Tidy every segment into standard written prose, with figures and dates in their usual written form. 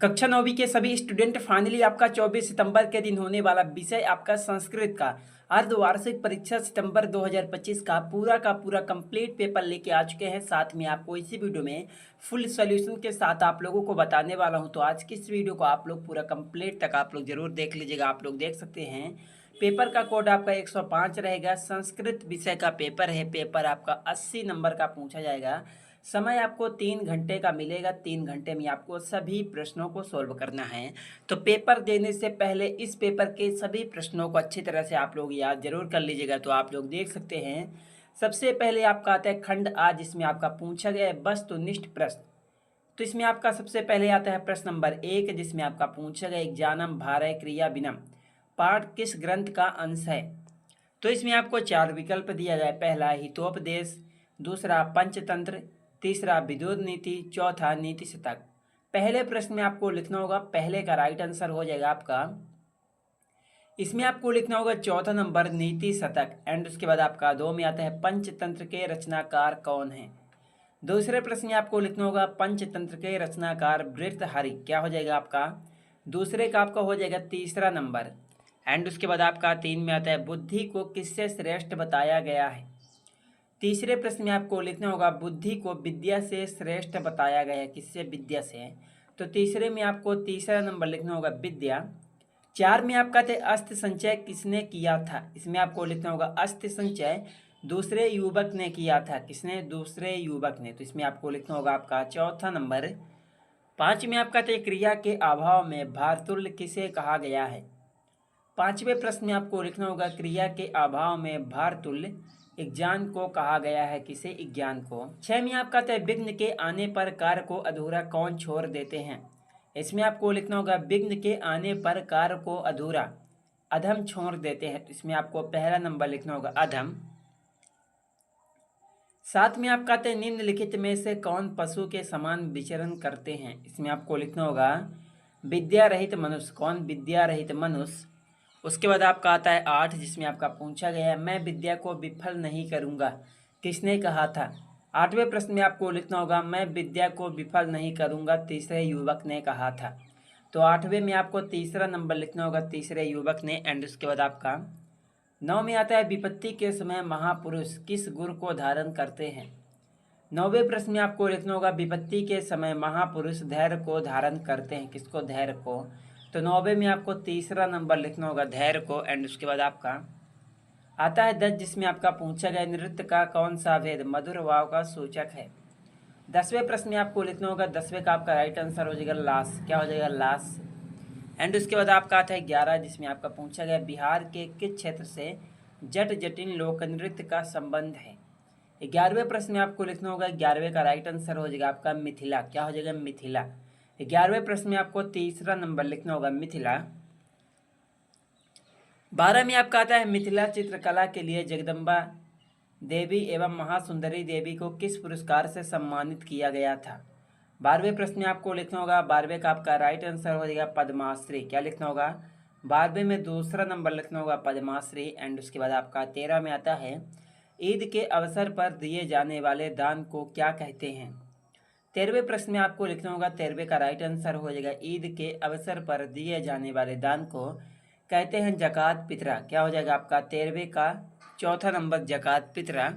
कक्षा 9वीं के सभी स्टूडेंट फाइनली आपका 24 सितंबर के दिन होने वाला विषय आपका संस्कृत का अर्धवार्षिक परीक्षा सितंबर 2025 का पूरा कंप्लीट पेपर लेके आ चुके हैं। साथ में आपको इसी वीडियो में फुल सॉल्यूशन के साथ आप लोगों को बताने वाला हूं। तो आज की इस वीडियो को आप लोग पूरा कंप्लीट तक आप लोग जरूर देख लीजिएगा। आप लोग देख सकते हैं पेपर का कोड आपका 105 रहेगा। संस्कृत विषय का पेपर है। पेपर आपका 80 नंबर का पूछा जाएगा। समय आपको 3 घंटे का मिलेगा। 3 घंटे में आपको सभी प्रश्नों को सॉल्व करना है। तो पेपर देने से पहले इस पेपर के सभी प्रश्नों को अच्छी तरह से आप लोग याद जरूर कर लीजिएगा। तो आप लोग देख सकते हैं सबसे पहले आपका आता है खंड आ, जिसमें आपका पूछा गया है वस्तुनिष्ठ प्रश्न। तो इसमें आपका सबसे पहले आता है प्रश्न नंबर 1, जिसमें आपका पूछा गया ज्ञानम भारय क्रिया विनम पाठ किस ग्रंथ का अंश है। तो इसमें आपको 4 विकल्प दिया गया है। पहला हितोपदेश, दूसरा पंचतंत्र, तीसरा विद्युत नीति, चौथा नीति शतक। पहले प्रश्न में आपको लिखना होगा, पहले का राइट आंसर हो जाएगा आपका, इसमें आपको लिखना होगा चौथा नंबर नीति शतक। एंड उसके बाद आपका 2 में आता है पंचतंत्र के रचनाकार कौन है। दूसरे प्रश्न में आपको लिखना होगा पंचतंत्र के रचनाकार भर्तृहरि। क्या हो जाएगा आपका, दूसरे का आपका हो जाएगा तीसरा नंबर। एंड उसके बाद आपका 3 में आता है बुद्धि को किससे श्रेष्ठ बताया गया है। तीसरे प्रश्न में आपको लिखना होगा बुद्धि को विद्या से श्रेष्ठ बताया गया है। किससे, विद्या से। तो तीसरे में आपको तीसरा नंबर लिखना होगा विद्या। 4 में आपका थे अस्त्र संचय किसने किया था। इसमें आपको लिखना होगा अस्त्र संचय दूसरे युवक ने किया था। किसने, दूसरे युवक ने। तो इसमें आपको लिखना होगा आपका चौथा नंबर। 5 में आपका थे क्रिया के अभाव में भारतुल्य किसे कहा गया है। पांचवें प्रश्न में आपको लिखना होगा क्रिया के अभाव में भारतुल्य ज्ञान को कहा गया है। किसे, ज्ञान को। 6 में आपका तय विघ्न के आने पर कार्य को अधूरा कौन छोड़ देते हैं। इसमें आपको लिखना होगा विघ्न के आने पर कार्य को अधूरा अधम छोड़ देते हैं। तो इसमें आपको पहला नंबर लिखना होगा अधम। 7 में आपका तय निम्नलिखित में से कौन पशु के समान विचरण करते हैं। इसमें आपको लिखना होगा विद्या रहित मनुष्य। कौन, विद्या रहित मनुष्य। उसके बाद आपका आता है 8, जिसमें आपका पूछा गया है मैं विद्या को विफल नहीं करूंगा, किसने कहा था। 8वें प्रश्न में आपको लिखना होगा मैं विद्या को विफल नहीं करूंगा, तीसरे युवक ने कहा था। तो 8वें में आपको तीसरा नंबर लिखना होगा, तीसरे युवक ने। एंड उसके बाद आपका 9 में आता है विपत्ति के समय महापुरुष किस गुण को धारण करते हैं। 9वें प्रश्न में आपको लिखना होगा विपत्ति के समय महापुरुष धैर्य को धारण करते हैं। किसको, धैर्य को। तो 9वें में आपको तीसरा नंबर लिखना होगा धैर्य को। एंड उसके बाद आपका आता है 10, जिसमें आपका पूछा गया नृत्य का कौन सा भेद मधुर भाव का सूचक है। 10वें प्रश्न में आपको लिखना होगा 10वें का आपका राइट आंसर हो जाएगा लास। क्या हो जाएगा, लास। एंड उसके बाद आपका आता है 11, जिसमें आपका पूछा गया बिहार के किस क्षेत्र से जट जटिन लोक नृत्य का संबंध है। 11वें प्रश्न में आपको लिखना होगा 11वें का राइट आंसर हो जाएगा आपका मिथिला। क्या हो जाएगा, मिथिला। 11वें प्रश्न में आपको तीसरा नंबर लिखना होगा मिथिला। 12 में आपका आता है मिथिला चित्रकला के लिए जगदम्बा देवी एवं महासुंदरी देवी को किस पुरस्कार से सम्मानित किया गया था। 12वें प्रश्न में आपको लिखना होगा 12वें का आपका राइट आंसर हो जाएगा पद्माश्री। क्या लिखना होगा, 12वें में दूसरा नंबर लिखना होगा पद्माश्री। एंड उसके बाद आपका 13 में आता है ईद के अवसर पर दिए जाने वाले दान को क्या कहते हैं। 13वें प्रश्न में आपको लिखना होगा 13वें का राइट आंसर हो जाएगा ईद के अवसर पर दिए जाने वाले दान को कहते हैं जकात पितरा। क्या हो जाएगा आपका 13वें का चौथा नंबर जकात पितरा।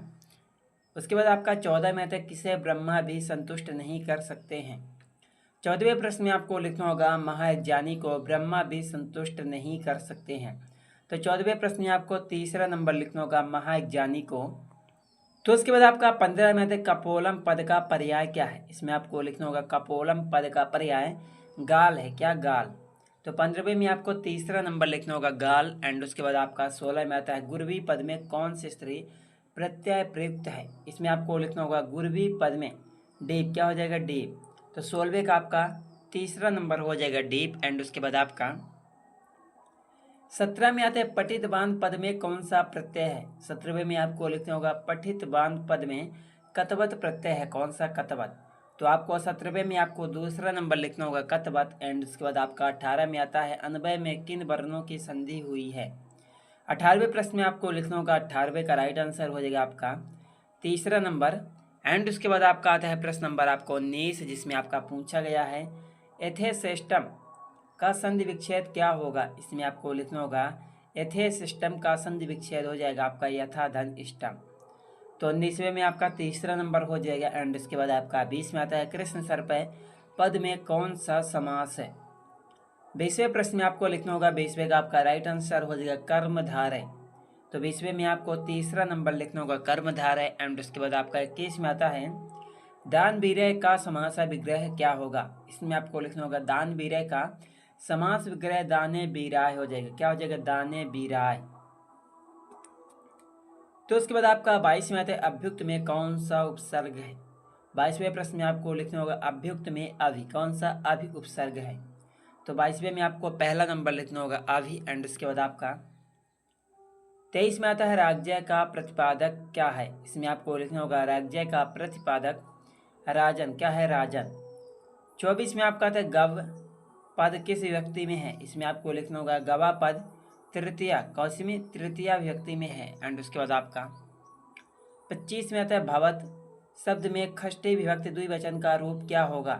उसके बाद आपका 14 में आता है किसे ब्रह्मा भी संतुष्ट नहीं कर सकते हैं। 14वें प्रश्न में आपको लिखना होगा महाज्ञानी को ब्रह्मा भी संतुष्ट नहीं कर सकते हैं। तो 14वें प्रश्न में आपको तीसरा नंबर लिखना होगा महाज्ञानी को। तो उसके बाद आपका 15 में आता है कपोलम पद का पर्याय क्या है। इसमें आपको लिखना होगा कपोलम पद का पर्याय गाल है। क्या, गाल। तो 15वें में आपको तीसरा नंबर लिखना होगा गाल। एंड उसके बाद आपका 16 में आता है गुरवी पद में कौन सी स्त्री प्रत्यय प्रयुक्त है। इसमें आपको लिखना होगा गुरवी पद में डीप। क्या हो जाएगा, डीप। तो 16वें का आपका तीसरा नंबर हो जाएगा डीप। एंड उसके बाद आपका 17 में आता है पठित बांध पद में कौन सा प्रत्यय है। 17वें में आपको लिखना होगा पठित बांध पद में कतवत प्रत्यय है। कौन सा, कतवत। तो आपको 17वें में आपको दूसरा नंबर लिखना होगा कतवत। एंड उसके बाद आपका 18 में आता है अन्वय में किन वर्णों की संधि हुई है। 18वें प्रश्न में आपको लिखना होगा 18वें का राइट आंसर हो जाएगा आपका तीसरा नंबर। एंड उसके बाद आपका आता है प्रश्न नंबर आपको 19, जिसमें आपका पूछा गया है एथे सिस्टम का संधि विच्छेद क्या होगा? इसमें आपको लिखना होगा एथे सिस्टम का संधि विच्छेद हो जाएगा आपका यथा धन इष्टम। तो 19वें में आपका तीसरा नंबर हो जाएगा। एंड उसके बाद आपका 20 में आता है कृष्ण सर्प पद में कौन सा समास है? 20वें प्रश्न में आपको लिखना होगा 20वें का आपका राइट आंसर हो जाएगा कर्मधारय। तो 20वें में आपको तीसरा नंबर लिखना होगा कर्मधारय। एंड उसके बाद आपका 21 में आता है दान विरय का समास विग्रह क्या होगा? इसमें आपको लिखना होगा दान विरय का समास विग्रह दाने बीराय हो जाएगा। क्या हो जाएगा? दाने बीराय। तो उसके बाद आपका 22 में आता है अभ्युक्त में कौन सा उपसर्ग है? 22वें प्रश्न में आपको लिखना होगा अभ्युक्त में अभि, कौन सा अभि उपसर्ग है? तो 22वें में आपको पहला नंबर लिखना होगा अभि। एंड उसके बाद आपका 23 में आता है राज्य का प्रतिपादक क्या है? इसमें आपको लिखना होगा राज्य का प्रतिपादक राजन। क्या है? राजन। 24 में आपका आता है गव पद किस विभक्ति में है? इसमें आपको लिखना होगा गवा पद तृतीया, कौन में? तृतीया विभक्ति में है। एंड उसके बाद आपका 25 में आता है भवत शब्द में षष्ठी विभक्ति द्विवचन का रूप क्या होगा?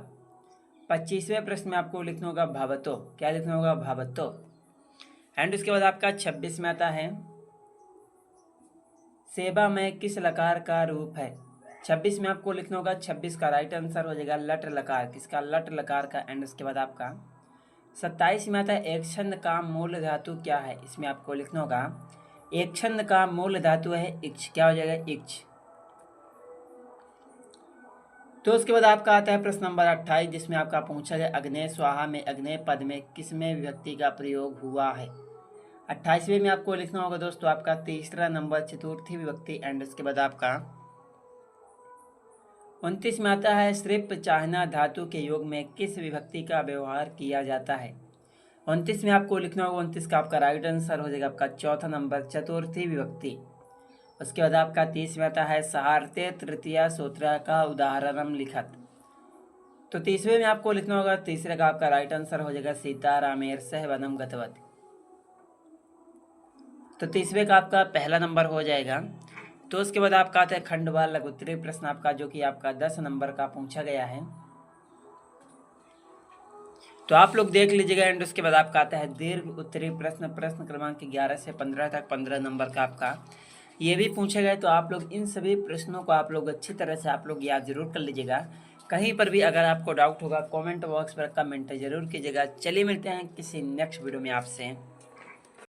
25वें प्रश्न में आपको लिखना होगा भवतो। क्या लिखना होगा? भवतो। एंड उसके बाद आपका 26 में आता है सेवा में किस लकार का रूप है? 26 में आपको लिखना होगा 26 का राइट आंसर हो जाएगा लट लकार। किसका? लट लकार का। एंड उसके बाद आपका 27 में आता है एक छंद का मूल धातु क्या है? इसमें आपको लिखना होगा एक छंद का मूल धातु है इक्ष। क्या हो जाएगा? इक्ष। तो उसके बाद आपका आता है प्रश्न नंबर 28 जिसमें आपका पूछा गया अग्नेय स्वाहा में अग्नेय पद में किसमें विभक्ति का प्रयोग हुआ है? 28वें में आपको लिखना होगा दोस्तों आपका तीसरा नंबर चतुर्थी विभक्ति। एंड उसके बाद आपका 29 में आता है सृप चाहना धातु के योग में किस विभक्ति का व्यवहार किया जाता है? 29 में आपको लिखना होगा 29 का आपका राइट आंसर हो जाएगा आपका चौथा नंबर चतुर्थी विभक्ति। उसके बाद आपका 30 में आता है सहारते तृतीया सूत्र का उदाहरणम लिखत। तो 30वें में आपको लिखना होगा तीसरे का आपका राइट आंसर हो जाएगा सीतारामेर सह वनम गतवत। तो 30वें का आपका पहला नंबर हो जाएगा। तो उसके बाद आपका आता है खंडवा लघुत्तरीय प्रश्न आपका जो कि आपका 10 नंबर का पूछा गया है। तो आप लोग देख लीजिएगा। एंड उसके बाद आपका आता है दीर्घ उत्तरीय प्रश्न, प्रश्न क्रमांक 11 से 15 तक 15 नंबर का आपका ये भी पूछे गए। तो आप लोग इन सभी प्रश्नों को आप लोग अच्छी तरह से आप लोग याद जरूर कर लीजिएगा। कहीं पर भी अगर आपको डाउट होगा कमेंट बॉक्स पर कमेंट जरूर कीजिएगा। चलिए मिलते हैं किसी नेक्स्ट वीडियो में आपसे।